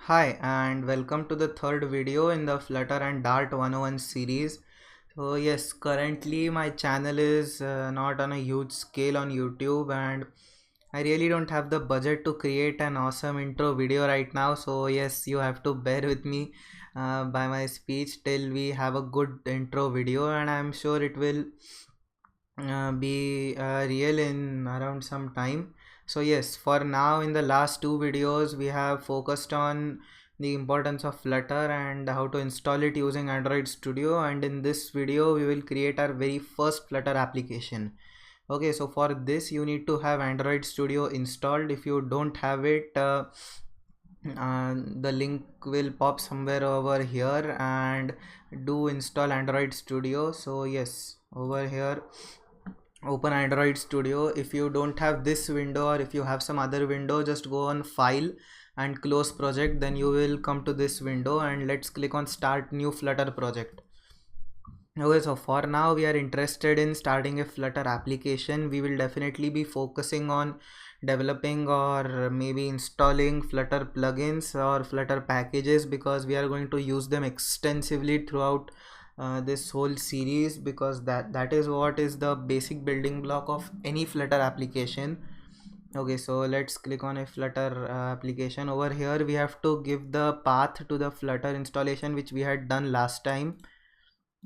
Hi and welcome to the third video in the Flutter and Dart 101 series. So yes, currently my channel is not on a huge scale on YouTube, and I really don't have the budget to create an awesome intro video right now. So yes, you have to bear with me by my speech till we have a good intro video, and I'm sure it will be real in around some time. So yes, for now in the last two videos we have focused on the importance of Flutter and how to install it using Android Studio, and in this video we will create our very first Flutter application. Okay, so for this you need to have Android Studio installed. If you don't have it, the link will pop somewhere over here, and do install Android Studio. So yes, over here open Android Studio. If you don't have this window, or if you have some other window, just go on file and close project, then you will come to this window, and let's click on start new Flutter project. Okay, so for now we are interested in starting a Flutter application. We will definitely be focusing on developing or maybe installing Flutter plugins or Flutter packages, because we are going to use them extensively throughout this whole series, because that is what is the basic building block of any Flutter application. Okay, so let's click on a Flutter application. Over here we have to give the path to the Flutter installation which we had done last time.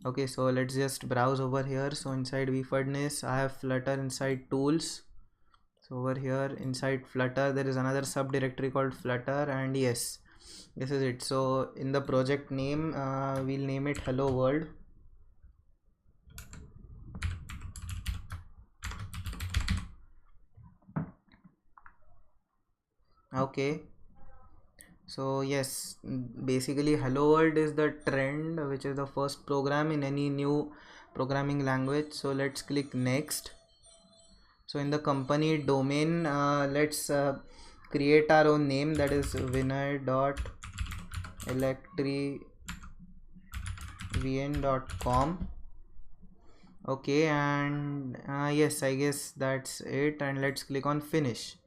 Okay, so let's just browse over here. So inside vfurnace I have Flutter inside tools. So over here inside Flutter there is another subdirectory called Flutter, and yes, this is it. So in the project name we'll name it hello world. Okay, so yes, basically hello world is the trend, which is the first program in any new programming language. So let's click next. So in the company domain, let's create our own name, that is vinay.electrivn.com. okay, and yes, I guess that's it, and let's click on finish.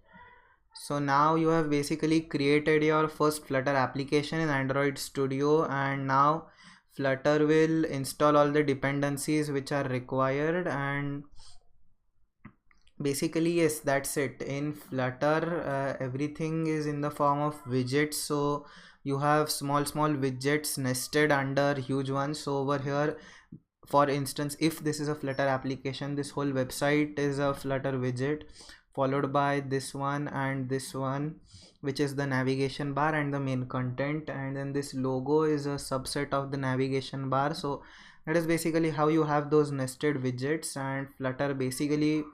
So now you have basically created your first Flutter application in Android Studio, and now Flutter will install all the dependencies which are required, and basically yes, that's it. In Flutter everything is in the form of widgets, so you have small widgets nested under huge ones. So over here, for instance, if this is a Flutter application, this whole website is a Flutter widget, followed by this one and this one, which is the navigation bar and the main content, and then this logo is a subset of the navigation bar. So that is basically how you have those nested widgets, and Flutter basically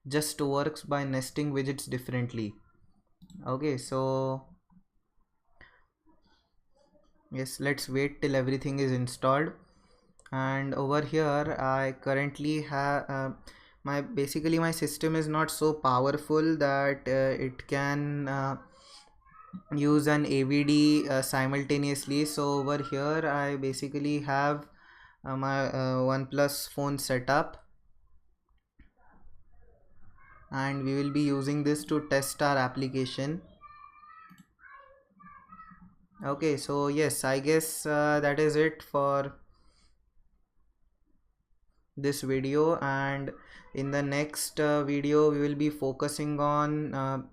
just works by nesting widgets differently. Okay, so yes, let's wait till everything is installed. And over here I currently have my system is not so powerful that it can use an AVD simultaneously. So over here I basically have my OnePlus phone setup, and we will be using this to test our application. Okay, so yes, I guess that is it for this video, and in the next video we will be focusing on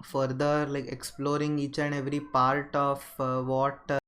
further like exploring each and every part of what